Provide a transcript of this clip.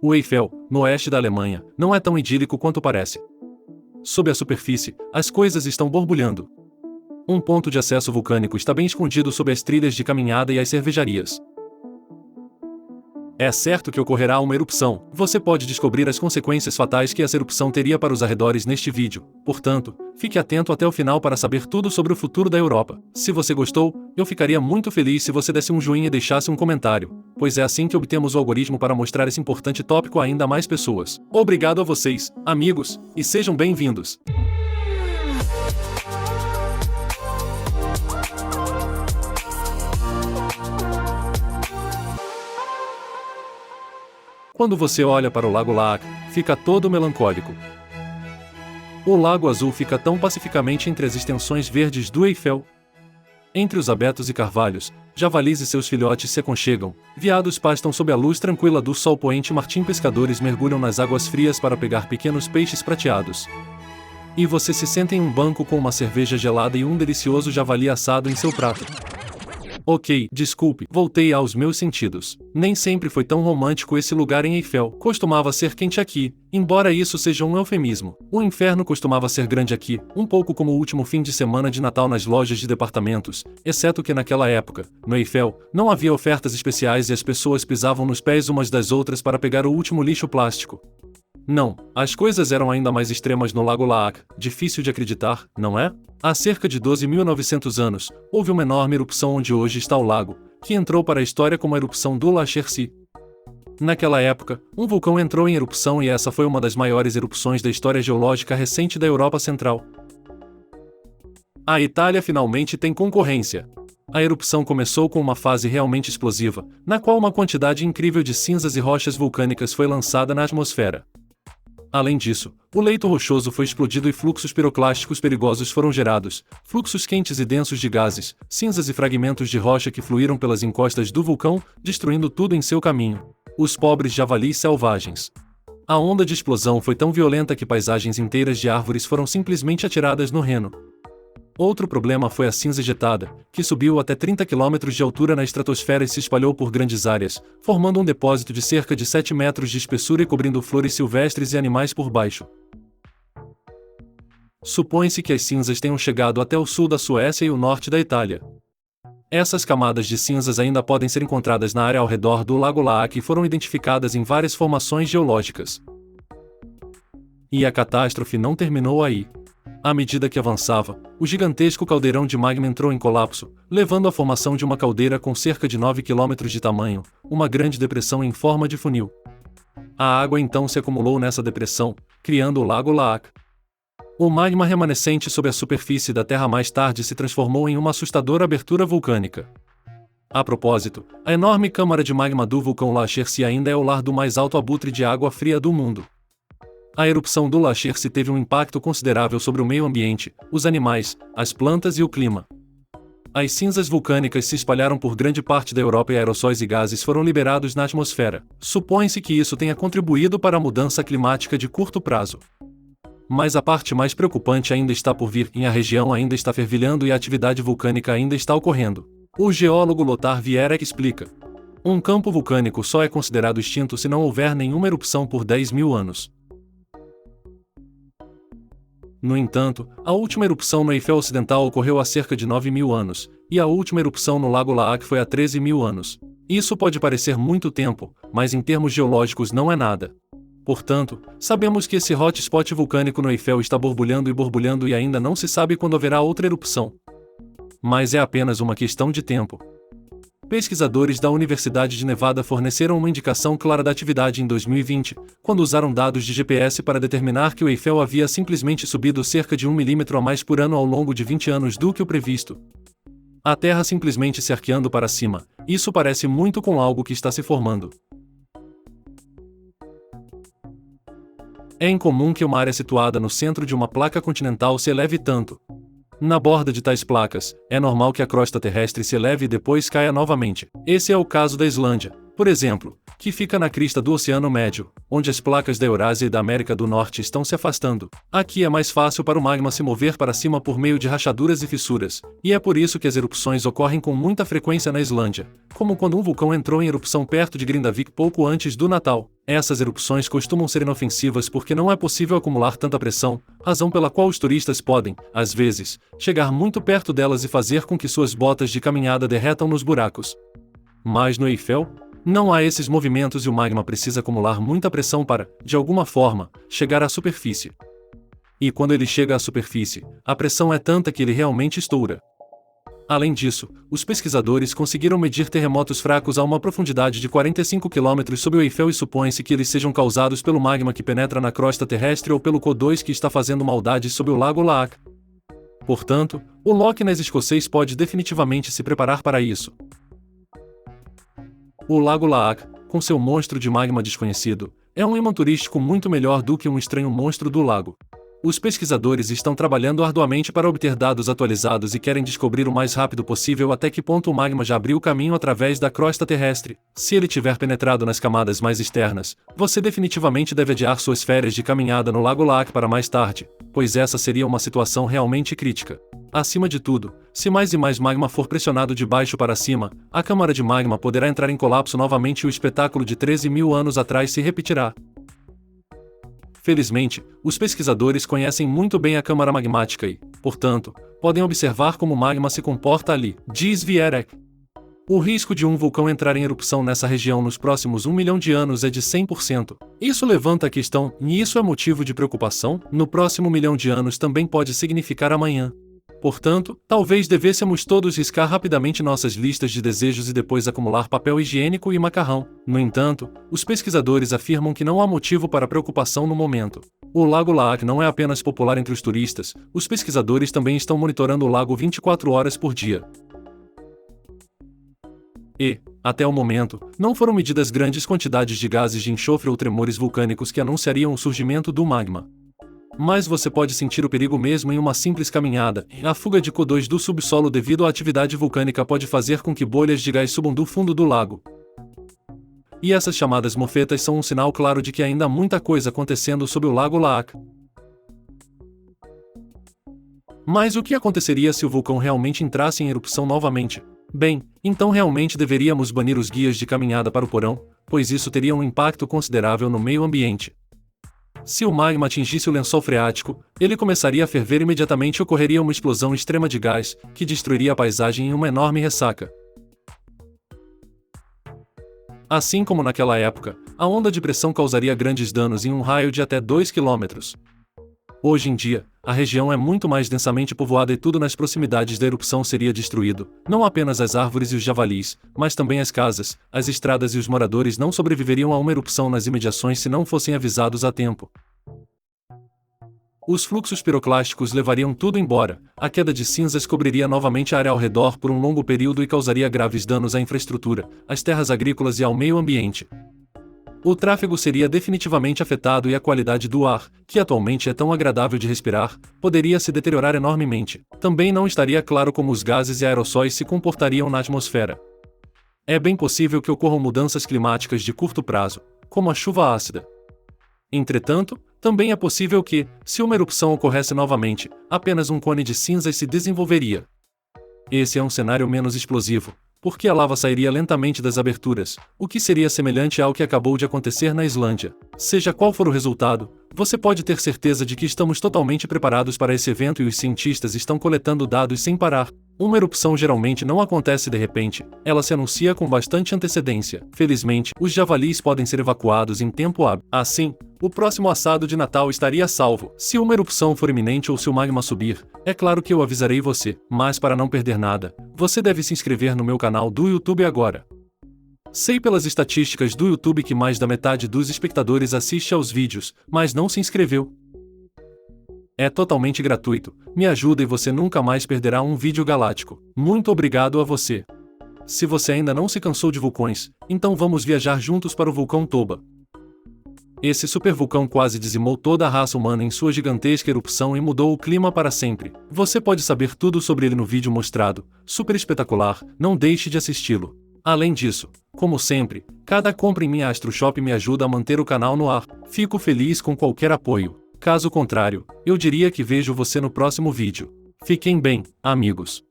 O Eiffel, no oeste da Alemanha, não é tão idílico quanto parece. Sob a superfície, as coisas estão borbulhando. Um ponto de acesso vulcânico está bem escondido sob as trilhas de caminhada e as cervejarias. É certo que ocorrerá uma erupção. Você pode descobrir as consequências fatais que essa erupção teria para os arredores neste vídeo. Portanto, fique atento até o final para saber tudo sobre o futuro da Europa. Se você gostou, eu ficaria muito feliz se você desse um joinha e deixasse um comentário, pois é assim que obtemos o algoritmo para mostrar esse importante tópico a ainda mais pessoas. Obrigado a vocês, amigos, e sejam bem-vindos! Quando você olha para o Lago Laak, fica todo melancólico. O Lago Azul fica tão pacificamente entre as extensões verdes do Eiffel. Entre os abetos e carvalhos, javalis e seus filhotes se aconchegam, veados pastam sob a luz tranquila do sol poente, martim pescadores mergulham nas águas frias para pegar pequenos peixes prateados. E você se senta em um banco com uma cerveja gelada e um delicioso javali assado em seu prato. Ok, desculpe, voltei aos meus sentidos. Nem sempre foi tão romântico esse lugar em Eiffel. Costumava ser quente aqui, embora isso seja um eufemismo. O inferno costumava ser grande aqui, um pouco como o último fim de semana de Natal nas lojas de departamentos, exceto que naquela época, no Eiffel, não havia ofertas especiais e as pessoas pisavam nos pés umas das outras para pegar o último lixo plástico. Não, as coisas eram ainda mais extremas no Lago Laak, difícil de acreditar, não é? Há cerca de 12.900 anos, houve uma enorme erupção onde hoje está o lago, que entrou para a história como a erupção do La Chercy. Naquela época, um vulcão entrou em erupção e essa foi uma das maiores erupções da história geológica recente da Europa Central. A Itália finalmente tem concorrência. A erupção começou com uma fase realmente explosiva, na qual uma quantidade incrível de cinzas e rochas vulcânicas foi lançada na atmosfera. Além disso, o leito rochoso foi explodido e fluxos piroclásticos perigosos foram gerados, fluxos quentes e densos de gases, cinzas e fragmentos de rocha que fluíram pelas encostas do vulcão, destruindo tudo em seu caminho. Os pobres javalis selvagens. A onda de explosão foi tão violenta que paisagens inteiras de árvores foram simplesmente atiradas no Reno. Outro problema foi a cinza ejetada, que subiu até 30 km de altura na estratosfera e se espalhou por grandes áreas, formando um depósito de cerca de 7 metros de espessura e cobrindo flores silvestres e animais por baixo. Supõe-se que as cinzas tenham chegado até o sul da Suécia e o norte da Itália. Essas camadas de cinzas ainda podem ser encontradas na área ao redor do Lago Laak e foram identificadas em várias formações geológicas. E a catástrofe não terminou aí. À medida que avançava, o gigantesco caldeirão de magma entrou em colapso, levando à formação de uma caldeira com cerca de 9 km de tamanho, uma grande depressão em forma de funil. A água então se acumulou nessa depressão, criando o Lago Laak. O magma remanescente sob a superfície da Terra mais tarde se transformou em uma assustadora abertura vulcânica. A propósito, a enorme câmara de magma do vulcão La Chercy ainda é o lar do mais alto abutre de água fria do mundo. A erupção do La Chercy teve um impacto considerável sobre o meio ambiente, os animais, as plantas e o clima. As cinzas vulcânicas se espalharam por grande parte da Europa e aerossóis e gases foram liberados na atmosfera. Supõe-se que isso tenha contribuído para a mudança climática de curto prazo. Mas a parte mais preocupante ainda está por vir, e a região ainda está fervilhando e a atividade vulcânica ainda está ocorrendo. O geólogo Lothar Vieira explica. Um campo vulcânico só é considerado extinto se não houver nenhuma erupção por 10.000 anos. No entanto, a última erupção no Eiffel Ocidental ocorreu há cerca de 9.000 anos, e a última erupção no Lago Laak foi há 13.000 anos. Isso pode parecer muito tempo, mas em termos geológicos não é nada. Portanto, sabemos que esse hotspot vulcânico no Eiffel está borbulhando e ainda não se sabe quando haverá outra erupção. Mas é apenas uma questão de tempo. Pesquisadores da Universidade de Nevada forneceram uma indicação clara da atividade em 2020, quando usaram dados de GPS para determinar que o Eiffel havia simplesmente subido cerca de 1 milímetro a mais por ano ao longo de 20 anos do que o previsto. A Terra simplesmente se arqueando para cima, isso parece muito com algo que está se formando. É incomum que uma área situada no centro de uma placa continental se eleve tanto. Na borda de tais placas, é normal que a crosta terrestre se eleve e depois caia novamente. Esse é o caso da Islândia, por exemplo, que fica na crista do Oceano Médio, onde as placas da Eurásia e da América do Norte estão se afastando. Aqui é mais fácil para o magma se mover para cima por meio de rachaduras e fissuras, e é por isso que as erupções ocorrem com muita frequência na Islândia, como quando um vulcão entrou em erupção perto de Grindavik pouco antes do Natal. Essas erupções costumam ser inofensivas porque não é possível acumular tanta pressão, razão pela qual os turistas podem, às vezes, chegar muito perto delas e fazer com que suas botas de caminhada derretam nos buracos. Mas no Eiffel, não há esses movimentos e o magma precisa acumular muita pressão para, de alguma forma, chegar à superfície. E quando ele chega à superfície, a pressão é tanta que ele realmente estoura. Além disso, os pesquisadores conseguiram medir terremotos fracos a uma profundidade de 45 km sob o Eiffel e supõe-se que eles sejam causados pelo magma que penetra na crosta terrestre ou pelo CO2 que está fazendo maldade sob o Lago Laak. Portanto, o Loch Ness escocês pode definitivamente se preparar para isso. O Lago Laak, com seu monstro de magma desconhecido, é um imã turístico muito melhor do que um estranho monstro do lago. Os pesquisadores estão trabalhando arduamente para obter dados atualizados e querem descobrir o mais rápido possível até que ponto o magma já abriu caminho através da crosta terrestre. Se ele tiver penetrado nas camadas mais externas, você definitivamente deve adiar suas férias de caminhada no Lago Laak para mais tarde, pois essa seria uma situação realmente crítica. Acima de tudo, se mais e mais magma for pressionado de baixo para cima, a câmara de magma poderá entrar em colapso novamente e o espetáculo de 13 mil anos atrás se repetirá. Felizmente, os pesquisadores conhecem muito bem a câmara magmática e, portanto, podem observar como o magma se comporta ali, diz Vierek. O risco de um vulcão entrar em erupção nessa região nos próximos 1 milhão de anos é de 100%. Isso levanta a questão, e isso é motivo de preocupação, no próximo 1 milhão de anos também pode significar amanhã. Portanto, talvez devêssemos todos riscar rapidamente nossas listas de desejos e depois acumular papel higiênico e macarrão. No entanto, os pesquisadores afirmam que não há motivo para preocupação no momento. O Lago Laak não é apenas popular entre os turistas, os pesquisadores também estão monitorando o lago 24 horas por dia. E, até o momento, não foram medidas grandes quantidades de gases de enxofre ou tremores vulcânicos que anunciariam o surgimento do magma. Mas você pode sentir o perigo mesmo em uma simples caminhada. A fuga de CO2 do subsolo devido à atividade vulcânica pode fazer com que bolhas de gás subam do fundo do lago. E essas chamadas mofetas são um sinal claro de que ainda há muita coisa acontecendo sob o Lago Laak. Mas o que aconteceria se o vulcão realmente entrasse em erupção novamente? Bem, então realmente deveríamos banir os guias de caminhada para o porão, pois isso teria um impacto considerável no meio ambiente. Se o magma atingisse o lençol freático, ele começaria a ferver imediatamente e ocorreria uma explosão extrema de gás, que destruiria a paisagem em uma enorme ressaca. Assim como naquela época, a onda de pressão causaria grandes danos em um raio de até 2 km. Hoje em dia, a região é muito mais densamente povoada e tudo nas proximidades da erupção seria destruído, não apenas as árvores e os javalis, mas também as casas, as estradas e os moradores não sobreviveriam a uma erupção nas imediações se não fossem avisados a tempo. Os fluxos piroclásticos levariam tudo embora, a queda de cinzas cobriria novamente a área ao redor por um longo período e causaria graves danos à infraestrutura, às terras agrícolas e ao meio ambiente. O tráfego seria definitivamente afetado e a qualidade do ar, que atualmente é tão agradável de respirar, poderia se deteriorar enormemente. Também não estaria claro como os gases e aerossóis se comportariam na atmosfera. É bem possível que ocorram mudanças climáticas de curto prazo, como a chuva ácida. Entretanto, também é possível que, se uma erupção ocorresse novamente, apenas um cone de cinzas se desenvolveria. Esse é um cenário menos explosivo, porque a lava sairia lentamente das aberturas, o que seria semelhante ao que acabou de acontecer na Islândia. Seja qual for o resultado, você pode ter certeza de que estamos totalmente preparados para esse evento e os cientistas estão coletando dados sem parar. Uma erupção geralmente não acontece de repente, ela se anuncia com bastante antecedência. Felizmente, os javalis podem ser evacuados em tempo hábil. Assim, o próximo assado de Natal estaria salvo. Se uma erupção for iminente ou se o magma subir, é claro que eu avisarei você, mas para não perder nada, você deve se inscrever no meu canal do YouTube agora. Sei pelas estatísticas do YouTube que mais da metade dos espectadores assiste aos vídeos, mas não se inscreveu. É totalmente gratuito, me ajuda e você nunca mais perderá um vídeo galáctico. Muito obrigado a você. Se você ainda não se cansou de vulcões, então vamos viajar juntos para o vulcão Toba. Esse supervulcão quase dizimou toda a raça humana em sua gigantesca erupção e mudou o clima para sempre. Você pode saber tudo sobre ele no vídeo mostrado, super espetacular, não deixe de assisti-lo. Além disso, como sempre, cada compra em minha AstroShop me ajuda a manter o canal no ar. Fico feliz com qualquer apoio. Caso contrário, eu diria que vejo você no próximo vídeo. Fiquem bem, amigos.